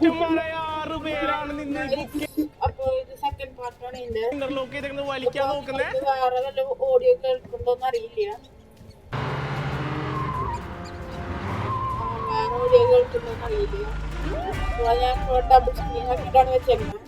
മനുഷ്യന്മാരെ 6 പേരാണ് നിന്ന് അപ്പൊ ഇത് സെക്കൻഡ് പാർട്ടാണ് ഇതിന്റെ ഇന്റർലോക്ക് ചെയ്ത് വലിക്കാൻ നോക്കുന്നത്. വേറെ വല്ല ഓഡിയോ കേൾക്കുന്നുണ്ടോന്ന് അറിയില്ല. വേറെ ഓഡിയോ കേൾക്കുന്നുണ്ടോന്ന് അറിയില്ല. ഞാൻ ഡബിൾ സ്ക്രീൻ ആക്കിയിട്ടാണ് വെച്ചേക്കുന്നത്.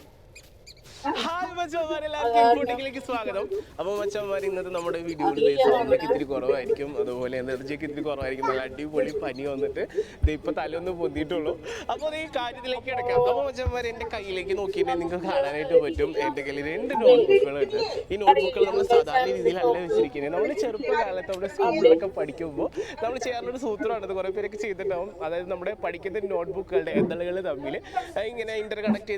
ഹായ് മച്ചന്മാരെ, എല്ലാവർക്കും ഇൻഫോട്ടിക്കിലേക്ക് സ്വാഗതം. അപ്പോൾ മച്ചന്മാർ, ഇന്നത്തെ നമ്മുടെ വീഡിയോയിൽ സൗണ്ടൊക്കെ ഇത്തിരി കുറവായിരിക്കും, അതുപോലെ എനർജിയൊക്കെ ഇത്തിരി കുറവായിരിക്കും. നല്ല അടിപൊളി പനി വന്നിട്ട് ഇത് ഇപ്പോൾ തലയൊന്ന് പൊന്തിയിട്ടുള്ളൂ. അപ്പോൾ ഈ കാര്യത്തിലേക്ക് കിടക്കാം. അപ്പോൾ മച്ചന്മാർ, എൻ്റെ കയ്യിലേക്ക് നോക്കിയിട്ട് നിങ്ങൾക്ക് കാണാനായിട്ട് പറ്റും. എൻ്റെ കയ്യിൽ 2 നോട്ട്ബുക്കുകളുണ്ട്. ഈ നോട്ട്ബുക്കുകൾ നമ്മൾ സാധാരണ രീതിയിലല്ല വെച്ചിരിക്കുന്നത്. നമ്മൾ ചെറുപ്പകാലത്ത് നമ്മുടെ സ്കൂളിലൊക്കെ പഠിക്കുമ്പോൾ നമ്മൾ ചെയ്യാറുള്ളൊരു സൂത്രമാണ്, ഇത് കുറേ പേരൊക്കെ ചെയ്തിട്ടുണ്ടാവും. അതായത് നമ്മുടെ പഠിക്കുന്ന നോട്ട്ബുക്കുകളുടെ എതളുകൾ തമ്മിൽ ഇങ്ങനെ ഇന്റർ കണക്ട്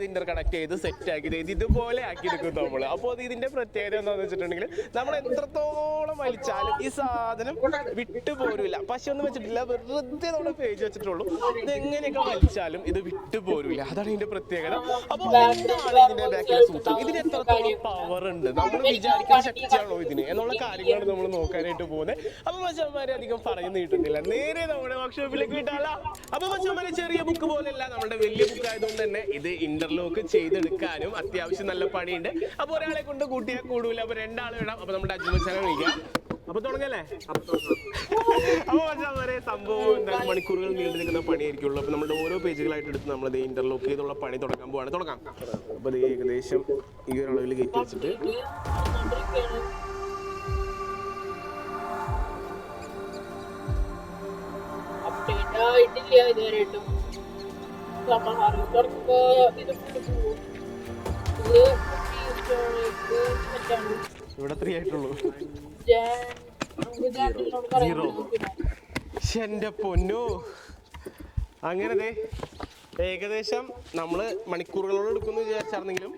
ചെയ്ത് സെറ്റാക്കി ഇതുപോലെ ആക്കിയെടുക്കും നമ്മൾ. അപ്പോൾ ഇതിന്റെ പ്രത്യേകത എന്താണെന്ന് വെച്ചിട്ടുണ്ടെങ്കിൽ നമ്മൾ എത്രത്തോളം വലിച്ചാലും ഈ സാധനം വിട്ടുപോരില്ല. പക്ഷെ ഒന്നും വെച്ചിട്ടില്ല, വെറുതെ നമ്മുടെ പേജ് വെച്ചിട്ടുള്ളൂ. ഇതെങ്ങനെയൊക്കെ വലിച്ചാലും ഇത് വിട്ടുപോരില്ല. അതാണ് ഇതിന്റെ പ്രത്യേകത. അപ്പോൾ എന്താണ് ഇതിന്റെ ബാക്കിലെ സൂത്രം, ഇതിന് എത്രത്തോളം പവർ ഉണ്ട്, നമ്മൾ വിചാരിക്കുന്ന ശക്തിയാണോ ഇതിന് എന്നുള്ള കാര്യങ്ങളാണ് നമ്മൾ നോക്കാനായിട്ട് പോകുന്നത്. അപ്പോൾ മച്ചന്മാരെ അധികം പറഞ്ഞു നീട്ടുന്നില്ല, നേരെ നമ്മുടെ വർക്ക്ഷോപ്പിലേക്ക് വിട്ടാല. അപ്പോൾ മച്ചന്മാരെ, ചെറിയ ബുക്ക് പോലെയല്ല, നമ്മുടെ വലിയ ബുക്ക് ആയതുകൊണ്ട് തന്നെ ഇത് ഇന്റർലോക്ക് ചെയ്തെടുക്കാനും അത്യാവശ്യം നല്ല പണിയുണ്ട്. അപ്പൊ ഒരാളെ കൊണ്ട് കൂട്ടിയാൽ കൂടൂല, അപ്പൊ 2 ആൾ വേണം. അപ്പൊ നമ്മുടെ അജുമച്ചാനെ വിളിക്കാം. അപ്പൊ തുടങ്ങല്ലേ? അപ്പൊ മച്ചാമാരെ, സംഭവം എന്താണ്, മണിക്കൂറുകൾ നീണ്ടു നിൽക്കുന്ന പണിയായിരിക്കുള്ളൂ. അപ്പൊ നമ്മുടെ ഓരോ പേജുകളായിട്ട് എടുത്ത് നമ്മളത് ഇന്റർലോക്ക് ചെയ്തുള്ള പണി തുടങ്ങാൻ പോവാണ്. തുടങ്ങാം. അപ്പൊ ഇത് ഏകദേശം ഈ ഒരു അളവിൽ കയറ്റി വെച്ചിട്ട് ഇവിടെ 3 ആയിട്ടുള്ളൂ. 0. എന്റെ പൊന്നോ. അങ്ങനെ ഏകദേശം നമ്മൾ മണിക്കൂറുകളോട് എടുക്കുമെന്ന് വിചാരിച്ചാണെങ്കിലും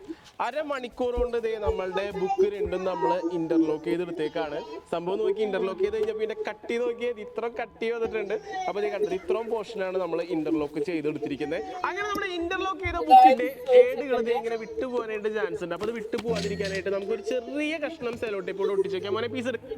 അരമണിക്കൂർ കൊണ്ട് നമ്മളുടെ ബുക്ക് 2 നമ്മൾ ഇന്റർലോക്ക് ചെയ്തെടുത്തേക്കാണ്. സംഭവം നോക്കി, ഇന്റർലോക്ക് ചെയ്ത് കഴിഞ്ഞപ്പോൾ ഇതിന്റെ കട്ടി നോക്കിയത് ഇത്ര കട്ടി വന്നിട്ടുണ്ട്. അപ്പോൾ ഇത് കണ്ടത് ഇത്രയും പോർഷനാണ് നമ്മൾ ഇന്റർലോക്ക് ചെയ്തെടുത്തിരിക്കുന്നത്. അങ്ങനെ നമ്മൾ ഇന്റർലോക്ക് ചെയ്ത ബുക്കിന്റെ ഏടുകൾ ഇങ്ങനെ വിട്ടുപോകാനായിട്ട് ചാൻസ് ഉണ്ട്. അപ്പോൾ അത് വിട്ടുപോകാതിരിക്കാനായിട്ട് നമുക്കൊരു ചെറിയ കഷ്ണം സെലോ ടേപ്പോട് ഒട്ടിച്ച് വെക്കാം. മോനെ പീസ് എടുക്കും.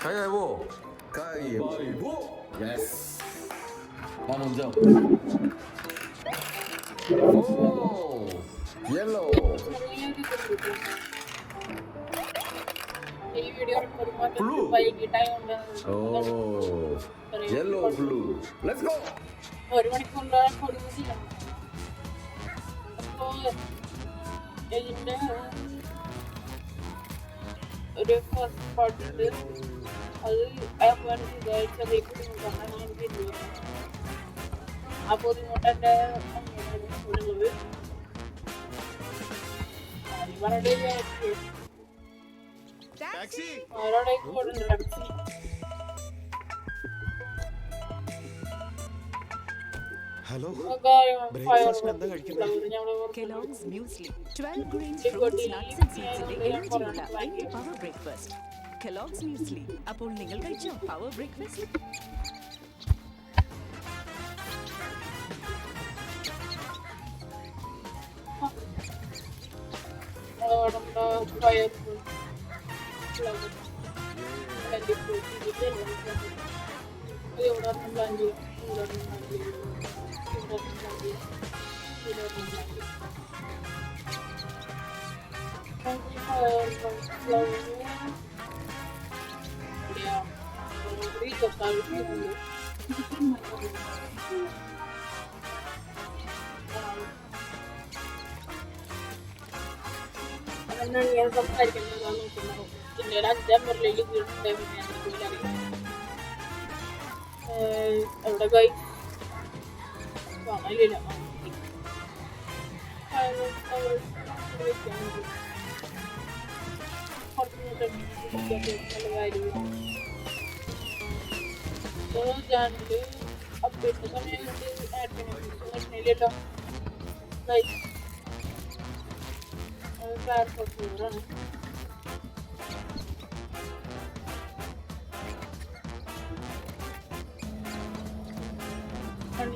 가위바위보. 가위바위보. 예스. 나 먼저. 오. 옐로우. 블루. 오. 옐로우 블루. 렛츠 고. ഒരു മണിക്കൂറിലാണ് കൊടുക്കുന്നത്. അപ്പോൾ ഇതിൻ്റെ ഒരു ഫസ്റ്റ് പാർട്ടുണ്ട്. അത് ചെറിയ ബുദ്ധിമുട്ടാണ് എനിക്ക് ഇരുന്നത്. ആ ബുദ്ധിമുട്ടെൻ്റെ ഉള്ളത് അവരോടെ കൂടുന്നുണ്ട്. Taxi hello, Kellogg's Muesli, 12 grains, fruits, nuts and seeds energy power breakfast. Kellogg's Muesli. അപ്പോൾ നിങ്ങൾ കഴിച്ചോ പവർ ബ്രേക്ക്ഫാസ്റ്റ്? അതെന്നാണ് ഞാൻ സംസാരിക്കുന്നത് നോക്കുന്നത്. പിന്നെ ഒരു 5 മുറിലേക്ക് വീടുണ്ടായിരുന്നു. എവിടെ കൈ കാണലില്ല. നല്ല കാര്യം. അപ്പോൾ വീട്ടിൽ സമയം കൊണ്ട് ആയിരിക്കണല്ലോ ഫയർഫോക്സാണ്.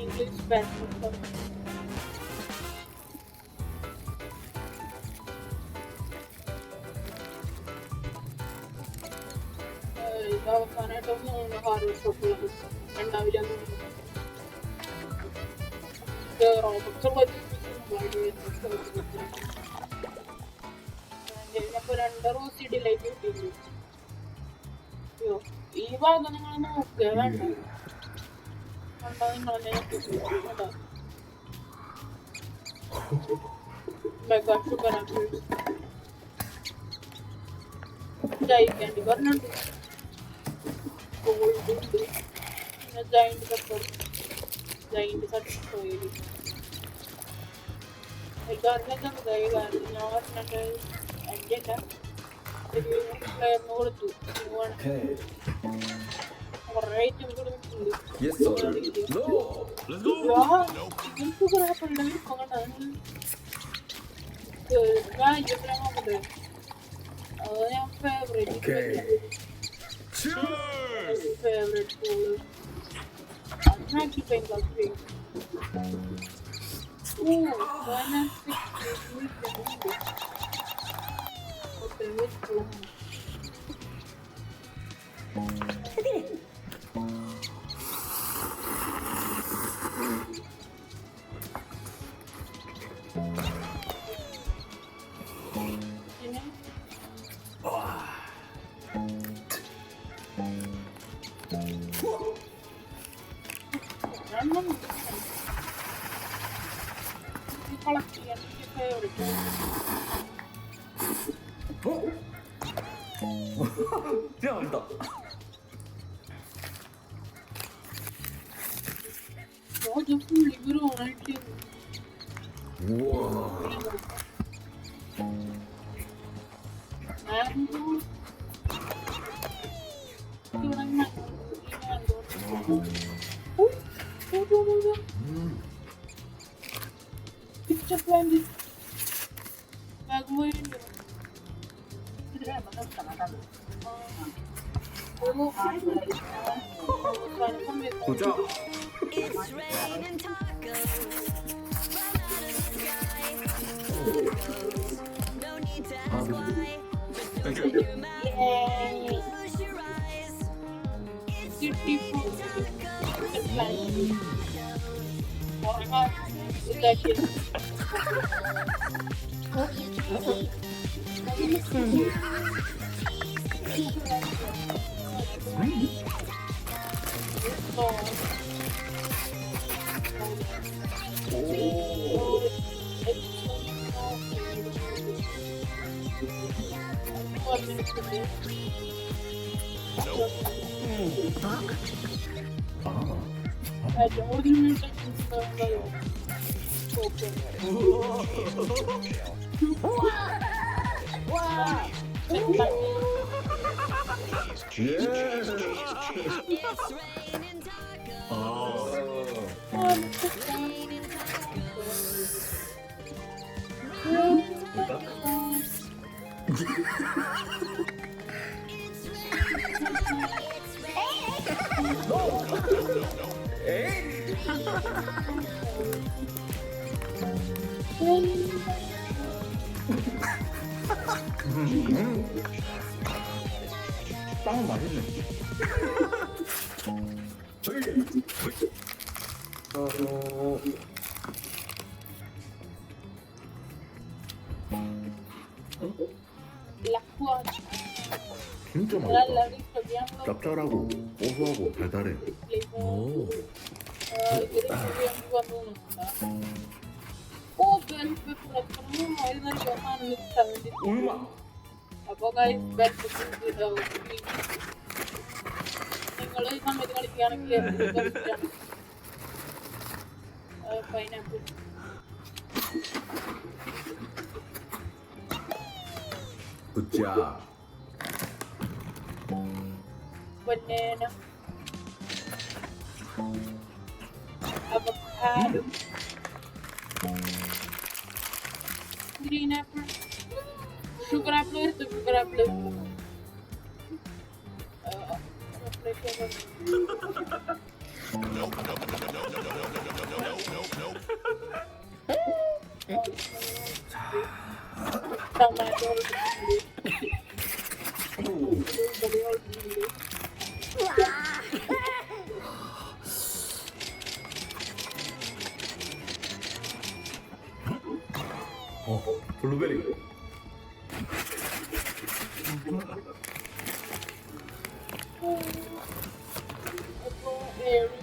ഇംഗ്ലീഷ് ഫയർഫോക്സ് ഇത് അവസാനമായിട്ടൊന്നും ഹാർഡ് ഷോപ്പുള്ളത് ഉണ്ടാവില്ല എന്ന് തോന്നുന്നു. റോബോട്ട്സ് അപ്പൊ 2 റോസ് ഡിലൈറ്റ് കിട്ടിയില്ല. അയ്യോ ഈ ഭാഗം നിങ്ങൾ നോക്കുക വേണ്ട കണ്ടോ നിങ്ങളെ മെഗാ ഷുഗർ ആപ്പിൾസ് ജൈക്കാൻഡി പറഞ്ഞിട്ടുണ്ട്. ഗോൾഡ് ഉണ്ട് പിന്നെ ജൈൻറ്റ് പെപ്പർ ജൈൻറ്റ് സട്ടിസ്ഫൈഡ് എല്ലാവരിലൊക്കെ ഉണ്ടായി. കാരണം ഞാൻ പറഞ്ഞിട്ട് എൻ്റെ അല്ല ഒരു ഫ്ലേവറിന് കൊടുത്തു. കുറേ ഐറ്റം കൊടുത്തിട്ടുണ്ട്. Yes, sir. No. Let's go. Chicken sugar ആപ്പിളുടെ ഇപ്പം കണ്ടത് ഞാൻ നോക്കട്ടെ. അത് ഞാൻ favourite Cheers. Favourite pool Maggi പെയിൻ Wow. Picture plan this. Good job. It's raining tacos from out of the sky. No need to ask why, but don't open your mouth, close your eyes. It's raining 빵은 맛있네. 진짜 맛있다. 짭짤하고 고소하고 달달해. 오. 울마. അപ്പൊ നിങ്ങൾ ഈ സമയത്ത് കളിക്കുകയാണെങ്കിൽ pineapple 굿자. Banana green apple sugar apple വരുത്തും sugar apple tomato 블루베리. അപ്പോൾ 7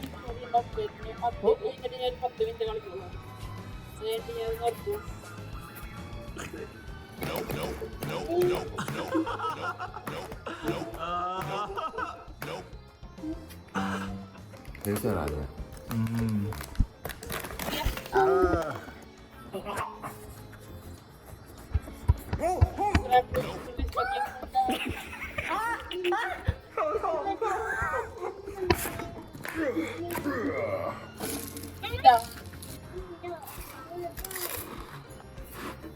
അപ്ഡേറ്റിന് 10 കഴിഞ്ഞിട്ട് ഞാൻ 10 minute കളിക്കുള്ളൂ എന്നിട്ട് ഞാൻ നിർത്തും 살 아니야. ഇതാ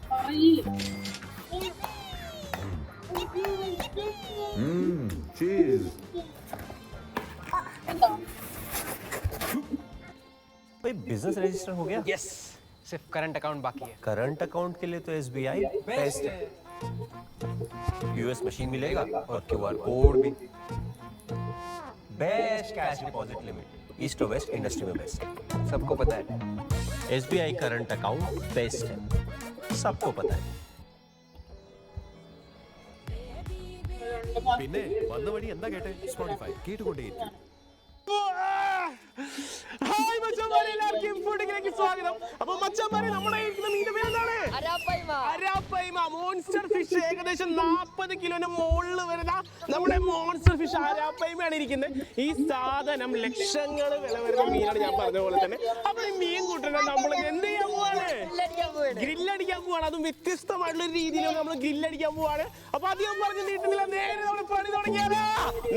പറയ് 치즈. എന്താ भाई बिजनेस रजिस्टर हो गया? यस सिर्फ करंट अकाउंट बाकी है करंट अकाउंट के लिए तो SBI बेस्ट है। यूएस मशीन मिलेगा और QR कोड भी। Best cash deposit limit east और वेस्ट इंडस्ट्री में बेस्ट। सबको पता है SBI करंट अकाउंट बेस्ट है, सबको पता है। പിന്നെ വന്ന വഴി എന്താ കേട്ടെ? സ്പോട്ടിഫൈ കേട്ടുകൊണ്ടേയിരിക്കും. ഹായ് മച്ചാന്മാരെ, എല്ലാവർക്കും ഫുഡിലേക്ക് സ്വാഗതം. അപ്പൊ മച്ചാന്മാരെ, നമ്മുടെ ഇരിക്കുന്ന മീനിന്റെ പേരെന്താണ്? Arapaima monster fish. ഏകദേശം 40 കിലോന് മുകളിൽ വരുന്ന നമ്മുടെ മോൺസ്റ്റർ ഫിഷ് അരാപ്പൈമയാണ് ഇരിക്കുന്നത്. ഈ സാധനം ലക്ഷങ്ങൾ വില വരുന്ന മീനാണ്, ഞാൻ പറഞ്ഞ പോലെ തന്നെ. അപ്പൊ ഈ മീൻ കൂട്ടുന്ന നമ്മൾ എന്ത് ചെയ്യാൻ പോവാണ്? ഗ്രില്ലടിക്കാൻ പോവാണ്. അതും വ്യത്യസ്തമായിട്ടുള്ള രീതിയിലാണ് നമ്മൾ ഗ്രില്ലടിക്കാൻ പോവാണ്. അപ്പൊ അധികം പറഞ്ഞ് നീട്ടുന്നില്ല, നേരെ നമ്മൾ പണി തുടങ്ങിയാലോ.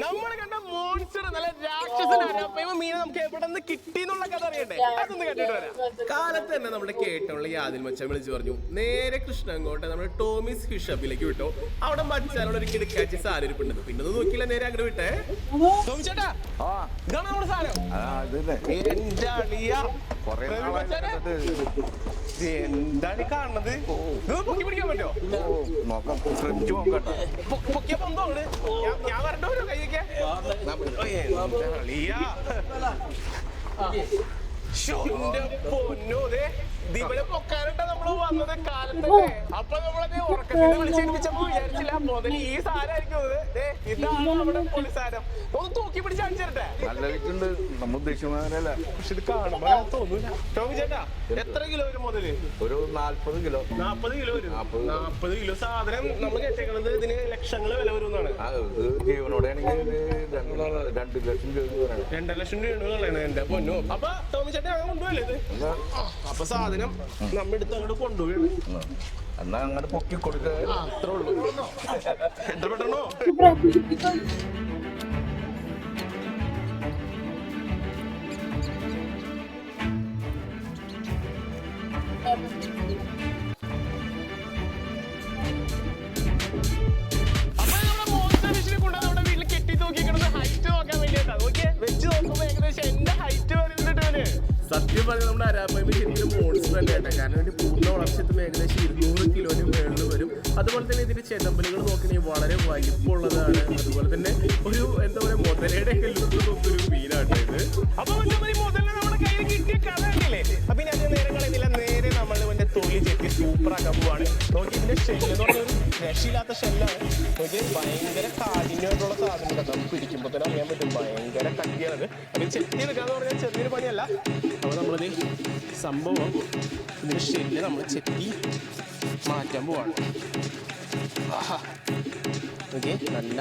നമ്മൾ കണ്ട മോൺസ്റ്റർ നല്ല രാക്ഷസൻ അരാപ്പൈമ മീനെ നമുക്ക് എവിടെ നിന്ന് കിട്ടി എന്നുള്ള കഥ അറിയട്ടെ. അതൊന്ന് കണ്ടിട്ട് വരാം. കാലത്ത് തന്നെ നമ്മുടെ കേട്ടുള്ള യാതിൽ മച്ചാൻ വിളിച്ചു പറഞ്ഞു, നേരെ കൃഷ്ണങ്കോട്ടെ നമ്മുടെ ടോമിസ് ഫിഷ് ഷപ്പിലേക്ക് വിട്ടോ. അവിടെ മച്ചാനോട് ഒരു കിടക്കാച്ചി സാരിപ്പുണ്ട്. പിന്നെ ഒന്ന് നോക്കിയില്ല, നേരെ അങ്ങനെ വിട്ടേ. ടോമി ചേട്ടാ, ഇതാണ് നമ്മുടെ സാധനം. എന്റെ അളിയ, എന്താണ് കാണുന്നത്? പൊക്കി പിടിക്കാൻ പറ്റോ? പൊക്കിയ പൊന്തോ ഞാൻ വരണ്ടോ കൈയൊക്കെ? അളിയ പൊന്നോ, ഇവിടെ പൊക്കാനിട്ട നമ്മള് വന്നത് കാലത്തല്ലേ. അപ്പൊ നമ്മളത് ഉറക്കത്തിൽ വിളിച്ചേൽപ്പിച്ചപ്പോ വിചാരിച്ചില്ല മുതൽ ഈ സാധനമായിരിക്കും. ഇതാണ് നമ്മുടെ പൊളി സാധനം. ഒന്ന് തൂക്കി പിടിച്ച് അടിച്ചിരട്ടെ. നമ്മൾ ഉദ്ദേശിക്കുന്നതല്ല. പക്ഷെ ഇത് കാണുമ്പോ തോന്നൂല. ടോമി ചേട്ടാ, എത്ര കിലോ വരും മുതല്? ഒരു 40 കിലോ. 40 കിലോ വരും. 40 കിലോ സാധനം നമ്മൾ കേട്ടേക്കണത് ഇതിന് ലക്ഷങ്ങൾ വില വരും എന്നാണ്. ജീവനോടെയാണെങ്കിൽ 2 ലക്ഷം രൂപ. 2 ലക്ഷം രൂപയാണ് എന്റെ പൊന്നു. അപ്പൊ ടോമി ചേട്ടാ അങ്ങനെ കൊണ്ടുപോയല്ലേ ഇത്? അപ്പൊ സാധനം നമ്മ എടുത്ത് അങ്ങോട്ട് കൊണ്ടുപോയാണ്. എന്നാ അങ്ങോട്ട് പൊക്കി കൊടുക്കുക. അത്രേ ഉള്ളൂ. എത്ര പെട്ടെന്നോ? സത്യം പറഞ്ഞാൽ നമ്മുടെ അരാപ്പൈമ ശരിക്കും മോൺസ്റ്റർ തന്നെ കേട്ടോ. കാരണം ഇതിന്റെ പൂർണ്ണ വളർച്ചത്തും ഏകദേശം 200 കിലോന് മുകളിൽ വരും. അതുപോലെ തന്നെ ഇതിന്റെ ചെതമ്പലുകൾ നോക്കണമെങ്കിൽ വളരെ വലിപ്പമുള്ളതാണ്. അതുപോലെ തന്നെ ഒരു എന്താ പറയുക, മുതലയുടെ ഒരു മീനാണ് ഇത്. അപ്പൊ മുതലിനെ നമ്മുടെ കയ്യിൽ കിട്ടിയ കഥ ഉണ്ടല്ലേ. അപ്പൊ ഇനി അധികം നേരം കളയുന്നില്ല, നേരെ നമ്മൾ ഇതിന്റെ തൊലി ചെത്തി സൂപ്പറാക്കാൻ പോവാണ്. നോക്കി ഇതിന്റെ ഷെല്ല് എന്ന് പറഞ്ഞൊരു രക്ഷയില്ലാത്ത ഷെല്ലാണ്. നോക്കി ഭയങ്കര കാഠിന്യമായിട്ടുള്ള സാധനം കേട്ടോ. നമുക്ക് പിടിക്കുമ്പോൾ തന്നെ അറിയാൻ പറ്റും, ഭയങ്കര കട്ടിയാണത്. അത് ചെത്തി എടുക്കാന്ന് പറഞ്ഞാൽ ചെറിയൊരു പണിയല്ല. അപ്പോൾ നമ്മളത് സംഭവം ഇതിൻ്റെ ഷെല്ല് നമ്മൾ ചെത്തി മാറ്റാൻ പോവാണ്. ആഹാ, ഓക്കെ, നല്ല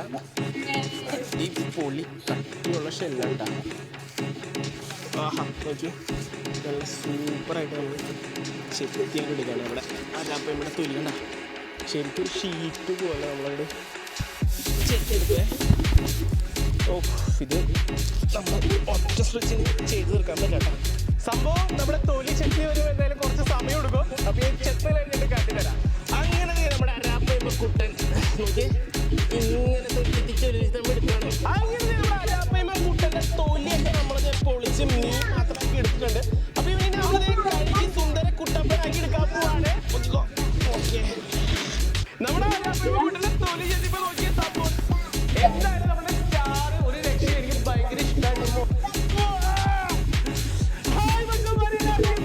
ഈ പൊളി കട്ടിയുള്ള ഷെല്ലാണ്. ആഹാ, നോക്കി നല്ല സൂപ്പറായിട്ട് നമ്മൾ ചെത്തിയൊക്കെ എടുക്കുകയാണ്. നമ്മുടെ അതാപ്പം ഇവിടെ തൊലിക്കണ്ട, ശരിക്കും ഒരു ഷീറ്റ് പോലെ നമ്മളവിടെ ചെത്തിയെടുക്കുക. ഓ, ഇത് നമ്മൾ ഒറ്റ സ്ട്രെച്ചിന് ചെയ്ത് തീർക്കാൻ പറ്റാം. സംഭവം നമ്മുടെ നോക്കി ഇങ്ങനെ എടുക്കുകയാണ്. അങ്ങനെ നമ്മുടെ അരാപ്പയ്മ കുട്ടന്റെ തൊലിയൊക്കെ നമ്മളത് പൊളിച്ച് മീൻ മാത്രമാക്കി എടുത്തിട്ടുണ്ട്. അപ്പൊ ഇവനെ നമ്മളത് കഴുകി സുന്ദര കുട്ടപ്പനാക്കി എടുക്കാൻ പോവാണ്. ഓക്കെ, നമ്മുടെ അരാപ്പയ്മ കുട്ടന്റെ തൊലി ചെന്നിപ്പോ നോക്കിയ സംഭവം എന്തായാലും നമ്മുടെ സ്റ്റാർ ഒരു രക്ഷ. എനിക്ക് ഭയങ്കര ഇഷ്ടമാണ്. ഹായ് മച്ചന്മാരെ,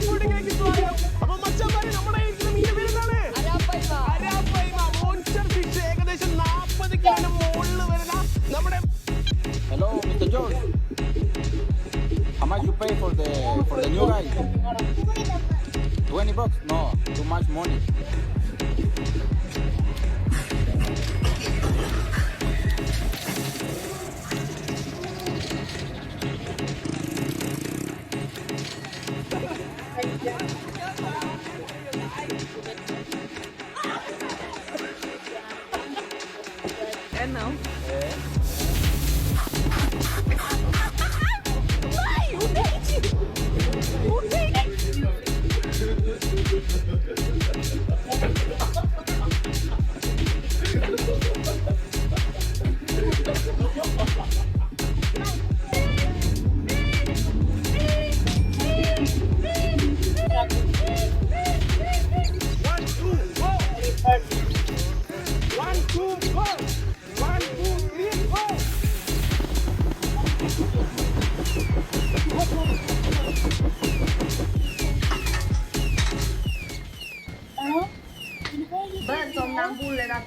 ഫുഡിലേക്ക് സ്വാഗതം. അപ്പൊ മച്ചന്മാരെ, നമ്മുടെ മീൻ വരുന്നതാണ് അരാപ്പയ്മ മോൺസ്റ്റർ ഫിഷ്. ഏകദേശം 40 കിലോന് മുകളിൽ വരുന്ന നമ്മുടെ. Hello, Mr. George. How much you pay for the new guy? $20? No, too much money. And now?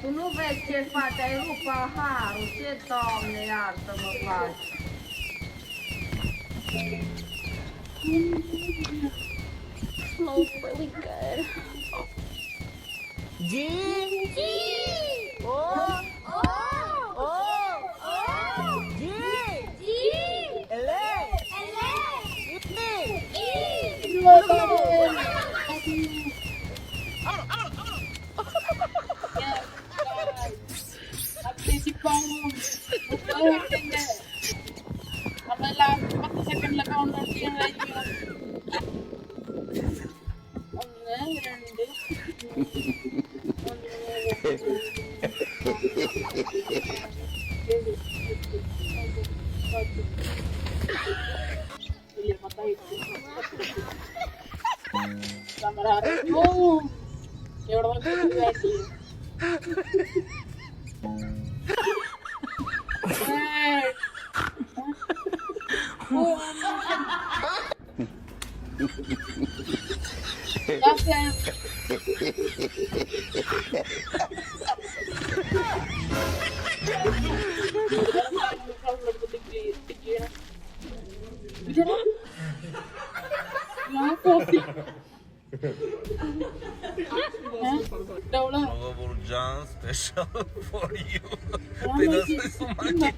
Tu nu vezi ce faci, ai rupt paharul, ce Doamne iartă-mă faci. Smells really good. G. Oh! Oh! Oh! Oh! G. G! L. നമ്മൾ last 10 സെക്കൻഡിലെ count out ചെയ്യാൻ കഴിയും. 1, 2, 3, 4. എവിടെ നോക്കി Special for you. Pedazo de su máquina.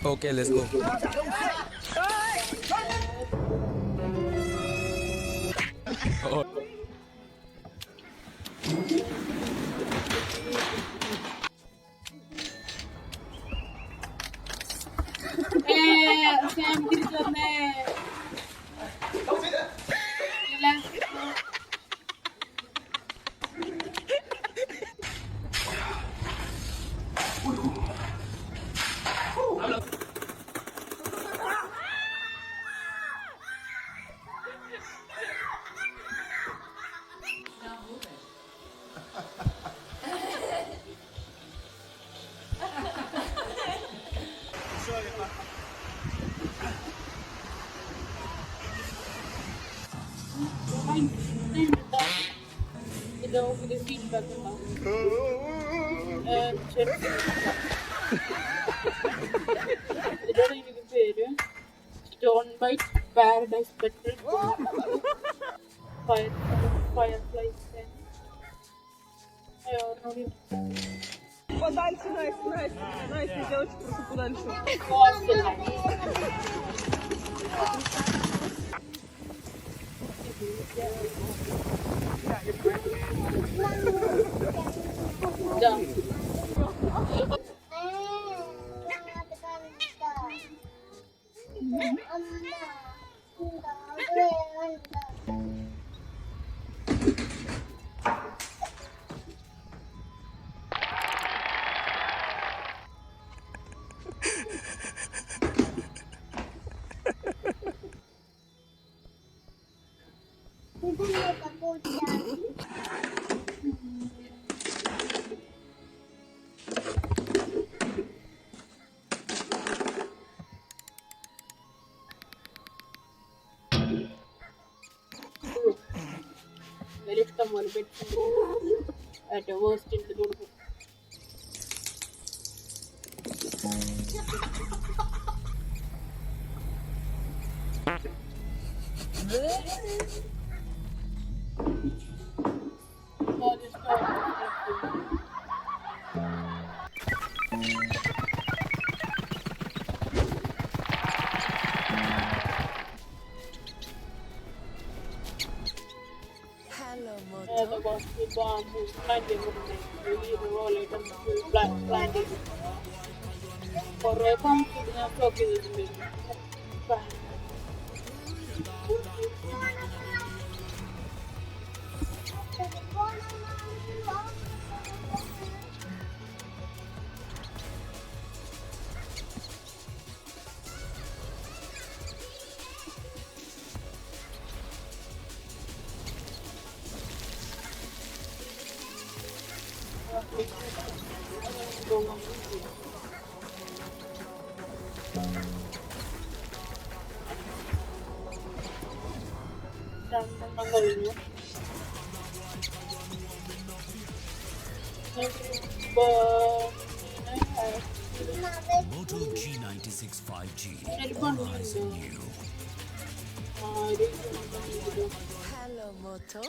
Okay, let's go. Sam തിരിച്ചു വന്നേ. Ito, feedback ko. ഇതിലൂടെ എനിക്ക് പേര് stone bite paradise petal firefly Подальше, Настя, девочка, просто подальше. Да. ഇഷ്ടം പോലെ പെട്ടെന്ന് ഏറ്റവും വേസ്റ്റ് എടുത്ത് കൊടുക്കും. കുറേ പമ്പ് ഞാൻ സ്റ്റോക്ക് ചെയ്തിട്ടുണ്ട്. രണ്ടെണ്ണം കഴിഞ്ഞു. Moto G96 5G. Hello, Moto.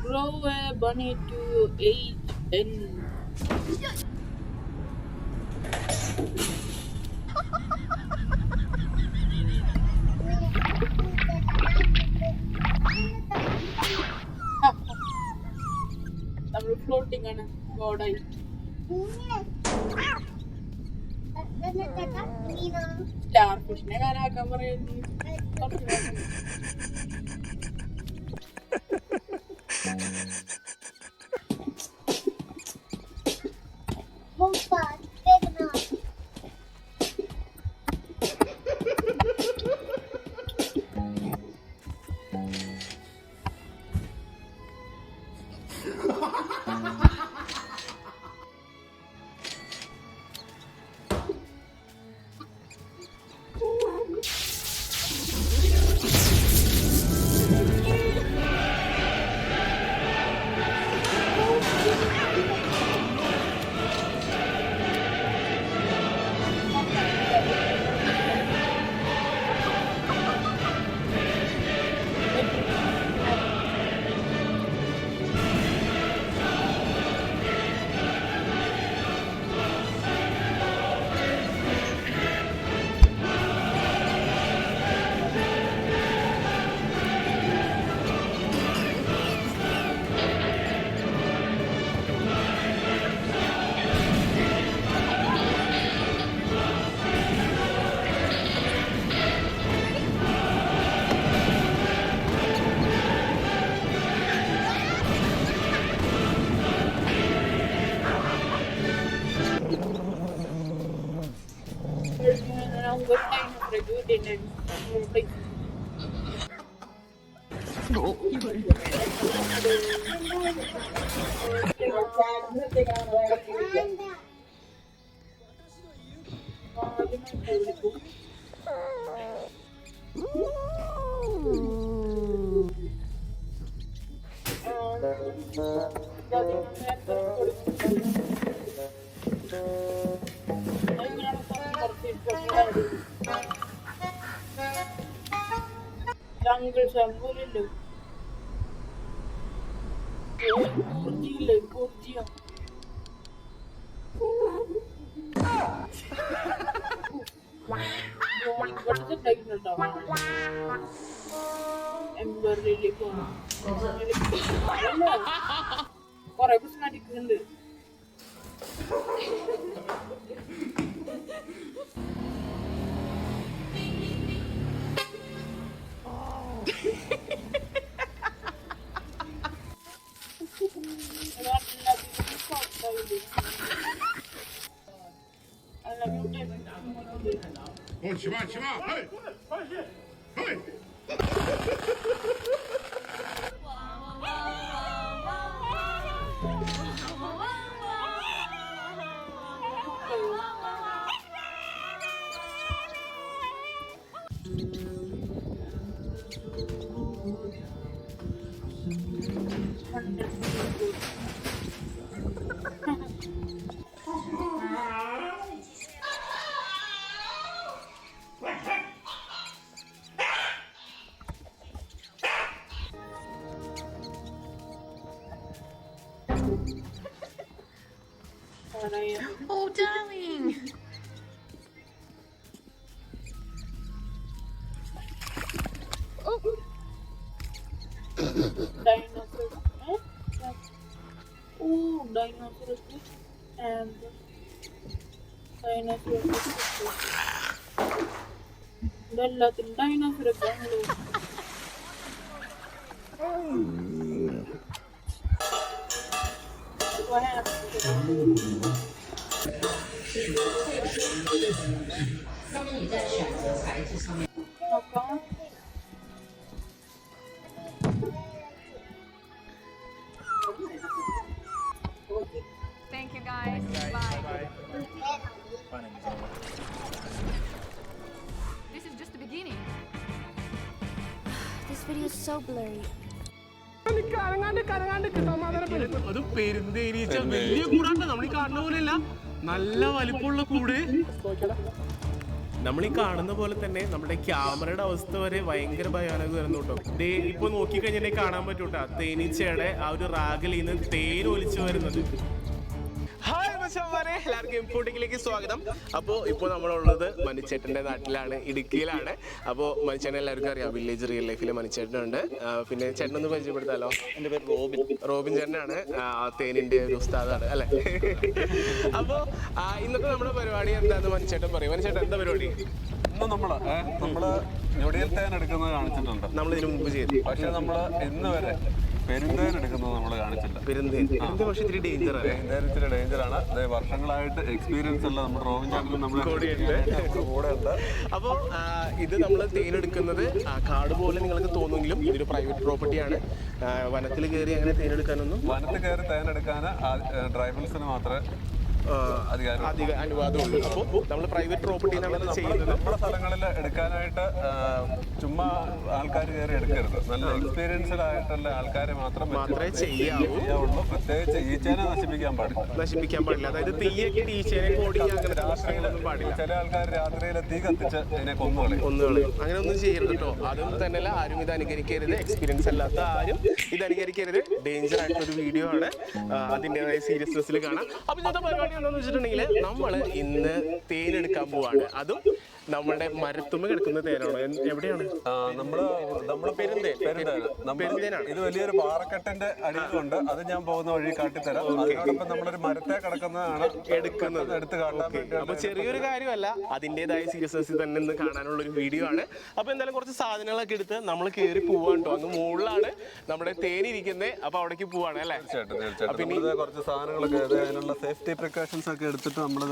Grow a bunny to age and floating on a god eye. Star ഫിഷിനെ കാലാക്കാൻ പറയുന്നു. Jungle Shambolillo. Gurgia. What is it like in the town? Ember really cool. Or I was not in the Oh, Shima, hey! Hey! Oh, darling. Dinosaur. Oh, dinosaur and dinosaur. Latin dinosaur. What happened? Thank you guys. Bye. This is just the beginning. This video is so blurry. അത് പെരുന്തേനീച്ച വലിയ കൂടാണ്ട് നമ്മൾ ഈ കാണുന്ന പോലെയല്ല, നല്ല വലിപ്പമുള്ള കൂട്. നമ്മൾ ഈ കാണുന്ന പോലെ തന്നെ നമ്മുടെ ക്യാമറയുടെ അവസ്ഥ വരെ ഭയങ്കര ഭയാനകമായിരുന്നു കേട്ടോ. ഇപ്പൊ നോക്കിക്കഴിഞ്ഞാൽ കാണാൻ പറ്റൂട്ടാ തേനീച്ചയുടെ ആ ഒരു റാഗിൽ നിന്ന് തേൻ ഒലിച്ചു വരുന്നത്. ഹായ് മച്ചന്മാരെ, എല്ലാവർക്കും ഇൻഫോട്ടിക്കിലേക്ക് സ്വാഗതം. അപ്പോൾ ഇപ്പോൾ നമ്മളുള്ളത് മനുച്ചേട്ടൻ്റെ നാട്ടിലാണ്, ഇടുക്കിയിലാണ്. അപ്പോൾ മനുച്ചേട്ടൻ എല്ലാവർക്കും അറിയാം, വില്ലേജ് റിയൽ ലൈഫിലെ മനുച്ചേട്ടനുണ്ട്. പിന്നെ ചേട്ടനൊന്ന് പരിചയപ്പെടുത്താലോ? എൻ്റെ പേര് റോബിൻ ചേട്ടനാണ്, തേനിൻ്റെ ഒരു ഉസ്താദാണ് അല്ലേ? അപ്പോൾ ഇന്നത്തെ നമ്മുടെ പരിപാടി എന്താണെന്ന് മനുച്ചേട്ടൻ പറയും. മനുച്ചേട്ടൻ എന്താ പരിപാടി? ഇന്ന് നമ്മള് ഞൊടിയൽ തേൻ എടുക്കുന്നത് കാണിച്ചിട്ടുണ്ട്, നമ്മൾ ഇതിനു മുമ്പ് ചെയ്തു. പക്ഷെ നമ്മള് ഇന്ന് വരെ പെരുന്തേൻ എടുക്കുന്നത് നമ്മൾ കാണിച്ചില്ല. പെരുന്തേൻ പക്ഷേ ഇത്തിരി ഡേഞ്ചറാണ്. പെരുന്തേൻ ഇച്ചിരി ഡേഞ്ചറാണ്. വർഷങ്ങളായിട്ട് എക്സ്പീരിയൻസ് ഉള്ള നമ്മുടെ റോബിൻ ചേട്ടനും നമ്മുടെ കൂടെ ഉണ്ട്. അപ്പോൾ ഇത് നമ്മൾ തേനെടുക്കുന്നത് കാട് പോലെ നിങ്ങൾക്ക് തോന്നുമെങ്കിലും ഇതൊരു പ്രൈവറ്റ് പ്രോപ്പർട്ടിയാണ്. വനത്തിൽ കയറി അങ്ങനെ തേനെടുക്കാനൊന്നും, വനത്തിൽ കയറി തേനെടുക്കാൻ ട്രൈബൽസിന് മാത്രമേ അധിക അനുവാദമുള്ളൂ. അപ്പോൾ നമ്മൾ പ്രൈവറ്റ് പ്രോപ്പർട്ടിയിലാണ് ചെയ്യുന്നത്. നമ്മുടെ സ്ഥലങ്ങളിൽ എടുക്കാനായിട്ട് ചുമ്മാ ആൾക്കാർ കയറി എടുക്കരുത്. നല്ല എക്സ്പീരിയൻസ്ഡ് ആയിട്ടുള്ള ആൾക്കാരെ മാത്രമേ ചെയ്യാവുള്ളൂ. പ്രത്യേകിച്ച് ഈച്ചേനെ നശിപ്പിക്കാൻ പാടില്ല. അതായത് തീയൊക്കെ ഈച്ചേനെ കോടി അങ്ങനത്തെ പാടില്ല. ചില ആൾക്കാർ രാത്രിയിൽ തീ കത്തിച്ച് ഇതിനെ കൊന്നുകളയും. അങ്ങനെ ഒന്നും ചെയ്യരുത് കേട്ടോ. അതും തന്നെയല്ല, ആരും ഇത് അനുകരിക്കരുത്. എക്സ്പീരിയൻസ് അല്ലാത്ത ആരും ഇത് അനുകരിക്കരുത്. ഡേഞ്ചർ ആയിട്ടൊരു വീഡിയോ ആണ്, അതിൻ്റെതായ സീരിയസ്നെസ്സിൽ കാണാം. അപ്പോൾ ഇന്നത്തെ പരിപാടി എന്താണെന്ന് വെച്ചിട്ടുണ്ടെങ്കിൽ നമ്മൾ ഇന്ന് തേനെടുക്കാൻ പോവാണ്. അതും നമ്മുടെ മരത്തുമ്മ കിടക്കുന്ന തേനാണോ? എവിടെയാണ്? പെരുന്തേനാണ്. ഇത് വലിയൊരു പാറക്കെട്ടിന്റെ അടിയിലുണ്ട്. അത് ഞാൻ പോകുന്ന വഴി കാട്ടിത്തരാം. അതിനോടൊപ്പം നമ്മളൊരു മരത്തെ കിടക്കുന്നതാണ് എടുത്ത് കാട്ടാൻ വേണ്ടി. അപ്പൊ ചെറിയൊരു കാര്യമല്ല, അതിൻ്റെതായ സീരിയസ്നെസ് തന്നെ ഇന്ന് കാണാനുള്ള ഒരു വീഡിയോ ആണ്. അപ്പൊ എന്തായാലും കുറച്ച് സാധനങ്ങളൊക്കെ എടുത്ത് നമ്മൾ കയറി പോവാൻ കേട്ടോ. അങ്ങ് മുകളിലാണ് നമ്മുടെ തേനിരിക്കുന്നത്. അപ്പൊ അവിടേക്ക് പോവാണ് അല്ലേ? തീർച്ചയായിട്ടും. കുറച്ച് സാധനങ്ങളൊക്കെ അതിനുള്ള സേഫ്റ്റി പ്രിക്കോഷൻസ് ഒക്കെ എടുത്തിട്ട് നമ്മൾ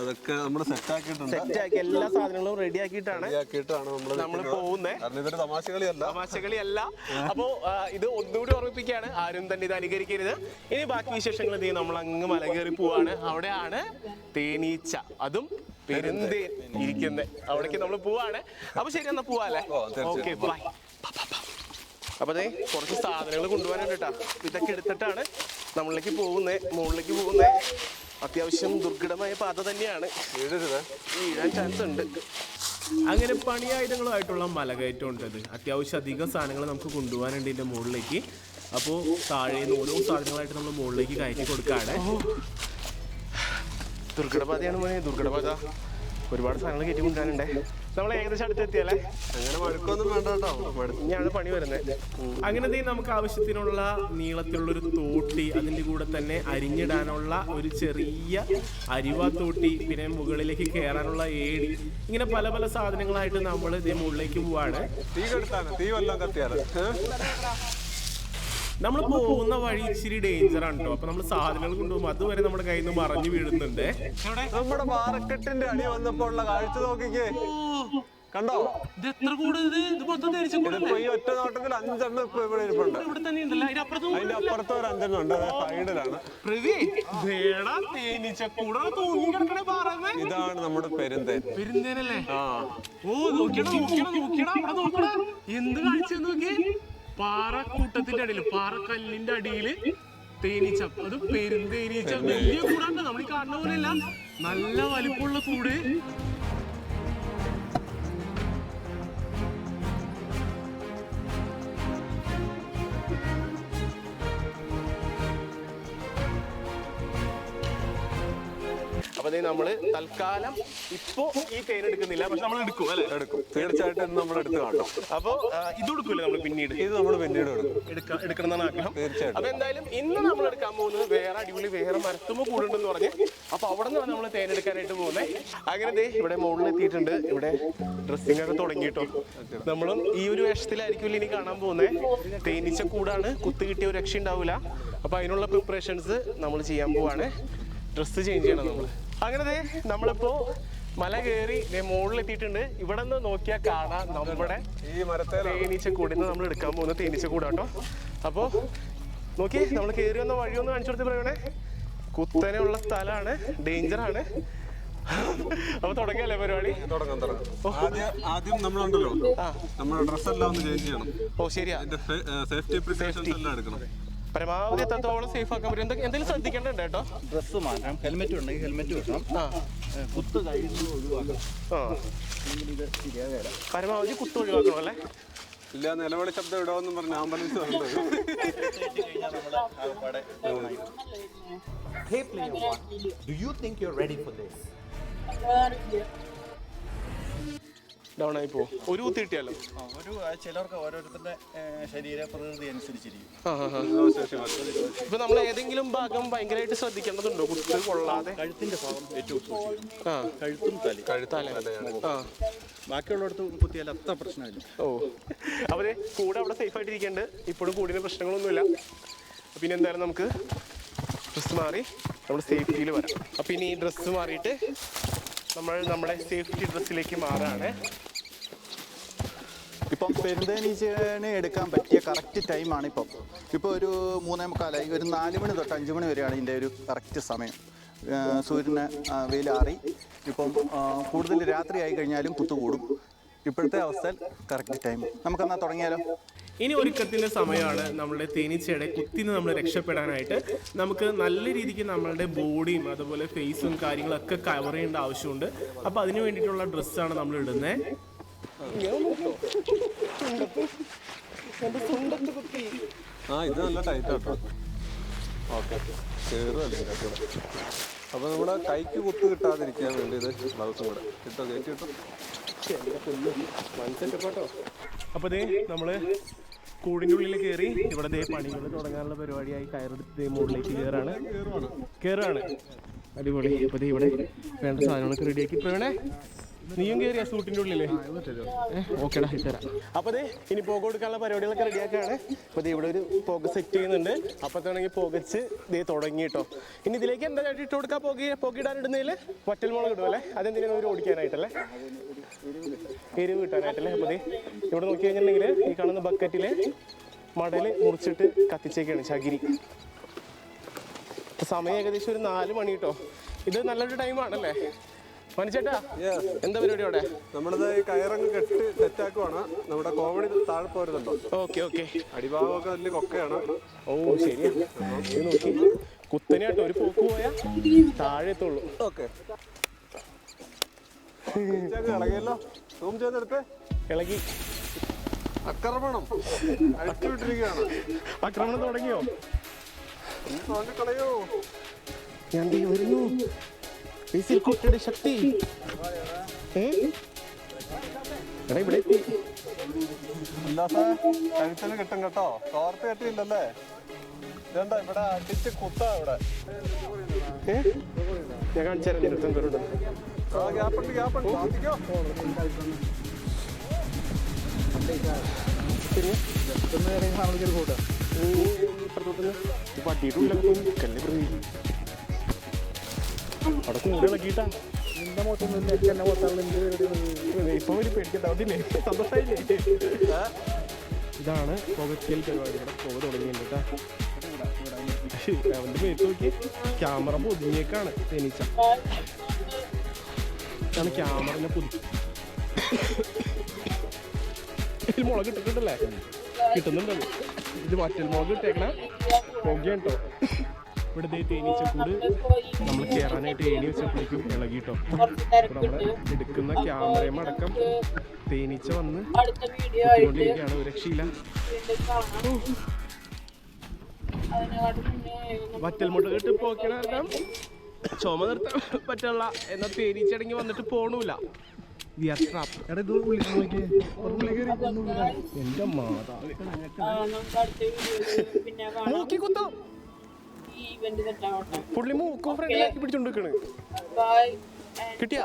അതൊക്കെ നമ്മൾ സെറ്റ് ആക്കിയിട്ടുണ്ട്. എല്ലാ സാധനങ്ങളും റെഡി ആക്കിയിട്ടാണ് നമ്മൾ പോകുന്നത്. ഇതൊരു തമാശകളിയല്ല. അപ്പോ ഇത് ഒന്നുകൂടി ഓർമ്മിപ്പിക്കുകയാണ്, ആരും തന്നെ ഇത് അനുകരിക്കരുത്. ഇനി ബാക്കി വിശേഷങ്ങൾ എന്ത് നമ്മൾ അങ്ങ് മല കയറി പോവാണ്. അവിടെയാണ് തേനീച്ച, അതും പെരുന്തേൻ ഇരിക്കുന്നത്. അവിടേക്ക് നമ്മൾ പോവാണ്. അപ്പൊ ശരി, എന്നാ പോവാല്ലേ? Okay, by. അപ്പൊ അതെ കുറച്ച് സാധനങ്ങൾ കൊണ്ടുപോകാനുണ്ട് കേട്ടോ. ഇതൊക്കെ എടുത്തിട്ടാണ് നമ്മളിലേക്ക് പോകുന്നത്. അത്യാവശ്യം ദുർഘടമായ പാത തന്നെയാണ്, വീഴാൻ ചാൻസ് ഉണ്ട്. അങ്ങനെ പണിയായുധങ്ങളുമായിട്ടുള്ള മലകയറ്റം ഉണ്ടത്. അത്യാവശ്യം അധികം സാധനങ്ങൾ നമുക്ക് കൊണ്ടുപോകാനുണ്ട് ഇതിൻ്റെ മുകളിലേക്ക്. അപ്പോൾ താഴേന്ന് ഓരോ സാധനങ്ങളായിട്ട് നമ്മൾ മുകളിലേക്ക് കയറ്റി കൊടുക്കുകയാണ്. ദുർഘടപാതയാണ് മോനെ, ദുർഘടപാത. ഒരുപാട് സാധനങ്ങൾ കയറ്റി കൊണ്ടുവരാനുണ്ടേ. നമ്മൾ ഏകദേശം അടുത്തെത്തിയല്ലേ? അങ്ങനെ മഴക്കൊന്നും വേണ്ട കേട്ടോ, മഴഞ്ഞാണ് പണി വരുന്നത്. അങ്ങനെ നമുക്ക് ആവശ്യത്തിനുള്ള നീളത്തിലുള്ളൊരു തോട്ടി, അതിൻ്റെ കൂടെ തന്നെ അരിഞ്ഞിടാനുള്ള ഒരു ചെറിയ അരിവാ തോട്ടി, പിന്നെ മുകളിലേക്ക് കയറാനുള്ള ഏടി, ഇങ്ങനെ പല പല സാധനങ്ങളായിട്ട് നമ്മൾ ഇതേ മുകളിലേക്ക് പോവാണ്. തീ വല്ലതും കത്തിയാലോ? നമ്മൾ പോകുന്ന വഴി ഇച്ചിരി ഡേഞ്ചർ ആണ് കേട്ടോ. അപ്പൊ നമ്മൾ സാധനങ്ങൾ കൊണ്ടുപോകുമ്പോൾ അതുവരെ നമ്മുടെ കയ്യിൽ നിന്ന് മറിഞ്ഞു വീഴുന്നുണ്ട്. നമ്മുടെ പാറക്കെട്ടിന്റെ അടി വന്നപ്പോൾ ഉള്ള കാഴ്ച നോക്കിക്കേ, കണ്ടോ? ഇത് എത്ര കൂടുതൽ? ഈ ഒറ്റ നോട്ടത്തിൽ 5 എണ്ണം ഇപ്പൊ ഇവിടെ ഇരിപ്പുണ്ട്. അതിന്റെ അപ്പുറത്ത് ഒരു 5 എണ്ണം ഉണ്ട്, സൈഡിലാണ്. ഇതാണ് നമ്മുടെ പെരുന്തേനല്ലേ? എന്ത് കാഴ്ച നോക്കി! പാറക്കൂട്ടത്തിന്റെ അടിയിൽ, പാറക്കല്ലിന്റെ അടിയില് തേനീച്ച, അത് പെരുന്തേനീച്ച. വലിയ കൂടാണ്ട്, നമ്മൾ ഈ കാണുന്ന പോലെയല്ല, നല്ല വലിപ്പമുള്ള കൂട്. അപ്പൊ നമ്മള് തൽക്കാലം ഇപ്പോ ഈ തേൻ എടുക്കുന്നില്ല, പക്ഷെ നമ്മൾ എടുക്കും അല്ലെ? എടുക്കും, തീർച്ചയായിട്ടും നമ്മൾ എടുത്ത് കാണും. അപ്പൊ ഇത് എടുക്കൂല്ലേ നമ്മൾ പിന്നീട്? ഇത് നമ്മൾ പിന്നീട് എടുക്കണം എന്നാണ് ആഗ്രഹം. തീർച്ചയായിട്ടും. അപ്പൊ എന്തായാലും ഇന്ന് നമ്മൾ എടുക്കാൻ പോകുന്നത് വേറെ അടിപൊളി വേറെ മരത്തുമ്പോ കൂടുണ്ടെന്ന് പറഞ്ഞ്, അപ്പൊ അവിടെ നിന്നാണ് നമ്മൾ തേൻ എടുക്കാനായിട്ട് പോകുന്നത്. അങ്ങനെ ഇവിടെ മുകളിൽ എത്തിയിട്ടുണ്ട്. ഇവിടെ ഡ്രസ്സിംഗ് ഒക്കെ തുടങ്ങിയിട്ടോ. നമ്മളും ഈ ഒരു വേഷത്തിലായിരിക്കും ഇനി കാണാൻ പോകുന്നത്. തേനീച്ച കൂടാണ്, കുത്ത് കിട്ടിയ ഒരു രക്ഷ ഉണ്ടാവില്ല. അപ്പൊ അതിനുള്ള പ്രിപ്പറേഷൻസ് നമ്മൾ ചെയ്യാൻ പോവാണ്. ഡ്രസ്സ് ചേഞ്ച് ചെയ്യണം നമ്മൾ. അങ്ങനെ നമ്മളിപ്പോ മല കയറി മുകളിലെത്തിയിട്ടുണ്ട്. ഇവിടെ നിന്ന് നോക്കിയാൽ കാണാം നമ്മുടെ ഈ മരത്തെ തേനീച്ച കൂടിന്ന് നമ്മൾ എടുക്കാൻ പോകുന്ന തേനീച്ച കൂടാട്ടോ. അപ്പോ നോക്കി, നമ്മൾ കയറി വന്ന വഴിയൊന്ന് കാണിച്ചു കൊടുത്ത് പറയണേ. കുത്തനെയുള്ള സ്ഥലമാണ്, ഡേഞ്ചറാണ്. അപ്പൊ തുടങ്ങിയല്ലേ പരിപാടി? ആദ്യം നമ്മളുണ്ടല്ലോ, നമ്മുടെ ഡ്രസ്സെല്ലാം ഒന്ന് ചേഞ്ച് ചെയ്യണം. ഓ ശരിയാ, സേഫ്റ്റി പ്രിക്കോഷൻസ് എല്ലാം എടുക്കണം. പരമാവധി എത്രത്തോളം സേഫ് ആക്കാൻ പറ്റും. എന്തെങ്കിലും ശ്രദ്ധിക്കേണ്ടത് കേട്ടോ. ഡ്രസ്സ് മാറ്റണം, ഹെൽമെറ്റ് ഉണ്ടെങ്കിൽ ഹെൽമെറ്റ് വെക്കണം, കുത്ത് കഴിയുന്നത് ഒഴിവാക്കണം. പരമാവധി കുത്ത് ഒഴിവാക്കണം അല്ലേ? ഇല്ല നിലവിളി ശബ്ദം ഇടാമെന്നും പറഞ്ഞ് ആംബുലൻസ് വന്നത്. Hey player 1, do you think you're ready for this? Down ആയി പോകും. ഒരു കുത്തി കിട്ടിയാലോ? ഒരു ചിലർക്ക് ഓരോരുത്തരുടെ ശരീര പ്രകൃതി അനുസരിച്ചിരിക്കും. ഇപ്പൊ നമ്മൾ ഏതെങ്കിലും ഭാഗം ഭയങ്കരമായിട്ട് ശ്രദ്ധിക്കേണ്ടതുണ്ടോ? കുത്ത് കൊള്ളാതെ. കഴുത്തിന്റെ ഭാഗം ഏറ്റവും കഴുത്തും തല. ബാക്കിയുള്ളടത്ത് കുത്തിയാൽ അത്ര പ്രശ്നമില്ല. ഓ, അവര് കൂടെ അവിടെ സേഫ് ആയിട്ട് ഇരിക്കേണ്ട. ഇപ്പോഴും കൂടിന് പ്രശ്നങ്ങളൊന്നുമില്ല. പിന്നെ എന്തായാലും നമുക്ക് ഡ്രസ്സ് മാറി നമ്മൾ സേഫ്റ്റിയിൽ വരാം. അപ്പം ഇനി ഈ ഡ്രസ്സ് മാറിയിട്ട് നമ്മൾ നമ്മുടെ സേഫ്റ്റി ഡ്രസ്സിലേക്ക് മാറാണ്. ഇപ്പം പെരുന്തേനീച്ചേനെ എടുക്കാൻ പറ്റിയ കറക്റ്റ് ടൈമാണ് ഇപ്പം. ഇപ്പോൾ ഒരു 3:45, ഒരു 4 മണി തൊട്ട് 5 മണി വരെയാണ് ഇതിൻ്റെ ഒരു കറക്റ്റ് സമയം. സൂര്യന് വെയിലാറി ഇപ്പം കൂടുതൽ രാത്രി ആയി കഴിഞ്ഞാലും കുത്തുകൂടും. ഇപ്പോഴത്തെ അവസ്ഥയിൽ കറക്റ്റ് ടൈം. നമുക്കെന്നാൽ തുടങ്ങിയാലോ? ഇനി ഒരുക്കത്തിൻ്റെ സമയമാണ്. നമ്മളുടെ തേനീച്ചയുടെ കുത്തിന്ന് നമ്മൾ രക്ഷപ്പെടാനായിട്ട് നമുക്ക് നല്ല രീതിക്ക് നമ്മളുടെ ബോഡിയും അതുപോലെ ഫേസും കാര്യങ്ങളൊക്കെ കവർ ചെയ്യേണ്ട ആവശ്യമുണ്ട്. അപ്പോൾ അതിന് വേണ്ടിയിട്ടുള്ള ഡ്രസ്സാണ് നമ്മൾ ഇടുന്നത്. ഇത് നല്ല ടൈറ്റ് ആട്ടോ. ഓക്കെ, കയറുമല്ലേ. അപ്പോൾ നമ്മുടെ കൈക്ക് കുത്ത് കിട്ടാതിരിക്കാൻ വേണ്ടി ഇത് ഗ്ലൗസും കൂടെ കിട്ടോ, കയറ്റി കിട്ടും. അപ്പോൾ ദേ നമ്മൾ കൂടിൻ്റെ ഉള്ളിൽ കയറി ഇവിടെ ദേ പണികൾ തുടങ്ങാനുള്ള പരിപാടിയായി കയറി മുകളിലേക്ക് കയറാണ്. അടിപൊളി. അപ്പോൾ ദേ ഇവിടെ വേണ്ട സാധനങ്ങളൊക്കെ റെഡിയാക്കി. ഇപ്പോൾ വേണേ നീയും കയറിയാ സൂട്ടിൻ്റെ ഉള്ളിൽ? ഓക്കേടാ, ഇത്തരാം. അപ്പോൾ ദേ ഇനി പുക കൊടുക്കാനുള്ള പരിപാടികളൊക്കെ റെഡിയാക്കുകയാണ്. അപ്പോൾ ദേ ഇവിടെ ഒരു പുക സെറ്റ് ചെയ്യുന്നുണ്ട്. അപ്പോഴത്തേണെങ്കിൽ പുകച്ച് ദേ തുടങ്ങി കേട്ടോ. ഇനി ഇതിലേക്ക് എന്താ ഇട്ട് കൊടുക്കുക? പുകയിടാനിടുന്നതിൽ വറ്റൽമുളക് ഇടുമല്ലേ? അതെന്തിനാണ് ഒരു ഓടിക്കാനായിട്ടല്ലേ? എരിവ് കിട്ടാനായിട്ടല്ലേ? അപ്പോൾ ദേ ഇവിടെ നോക്കി കഴിഞ്ഞിട്ടുണ്ടെങ്കിൽ ഈ കാണുന്ന ബക്കറ്റിൽ മടൽ മുറിച്ചിട്ട് കത്തിച്ചേക്കാണ് ചകിരി. സമയം ഏകദേശം ഒരു 4 മണി കേട്ടോ. ഇത് നല്ലൊരു ടൈമാണല്ലേ മനുഷ്യേട്ടാ? എന്താ പരിപാടി അവിടെ? നമ്മളിത് കയറങ്ങ് കെട്ട് സെറ്റാക്കുവാണ്. നമ്മുടെ കോമഡി താഴെ പോരുന്നുണ്ടോ? ഓക്കെ. അടിഭാഗമൊക്കെ വലിയ കൊക്കയാണ്. ഓ ശരിയാ. നോക്കി കുത്തനെയാട്ടോ, ഒരു പോക്ക് പോയാ താഴെ എത്തുള്ളൂ. ഓക്കെ, ഇളകിയല്ലോ. സൂം ചെയ്തെടുത്ത് ഇളകി. ആക്രമണം അടിച്ചുവിട്ടിരിക്കുകയാണ്. ആക്രമണം തുടങ്ങിയോ? കളയോ. ഞാൻ വരുന്നു. കുട്ടിയുടെ ശക്തി എടാ ഇവിടെ എത്തി. കഴുത്തിന് കിട്ടും കേട്ടോ. തോർത്ത് കെട്ടിയില്ലല്ലേ? ഇതെന്താ ഇവിടെ അടിച്ച് കുത്താ ഇവിടെ. ഞാൻ കാണിച്ചാൽ ഗ്യാപ്പുണ്ട്. അവിടെ കൂടെ ഇളക്കിയിട്ടാ. ഇപ്പൊ ഒരു പേടിക്കണ്ട. അതില്ലേ സന്തോഷമായില്ലേ? ഇതാണ് പുകയ്ക്കൽ പരിപാടി. ഇവിടെ പുക തുടങ്ങിയിട്ടുണ്ട് കേട്ടോ. അവന്റെ മേത്ത് നോക്കി ക്യാമറ പൊതിഞ്ഞേക്കാണ് തേനീച്ച. ഇതാണ് ക്യാമറനെ പൊതി. ഇതിൽ മുളക് ഇട്ടിട്ടുണ്ടല്ലേ? കിട്ടുന്നുണ്ടത്. ഇത് വറ്റൽ മുളക് ഇട്ടേക്കണ പുകയാണ് കേട്ടോ. ഇവിടുത്തെ തേനീച്ചക്കൂട് നമ്മൾ കയറാനായിട്ട് ഏണി വെച്ചപ്പോഴേക്കും ഇളകിട്ടോ. നമ്മൾ എടുക്കുന്ന ക്യാമറയും അടക്കം തേനീച്ച വന്ന് കൊണ്ടിരിക്കുകയാണ്. ഒരു രക്ഷയില്ല. വറ്റൽമുട്ട ഇട്ട് പോക്കണ ചുമ നിർത്താൻ പറ്റുള്ള എന്നാൽ തേനീച്ചടങ്ങി വന്നിട്ട് പോണൂല. എന്റെ മാതാവ് മൂക്കി കുത്തോ. പുള്ളി മൂക്കോ ഫ്രണ്ടിലാക്കി പിടിച്ചോണ്ടിരിക്കണ്. കിട്ടിയാ?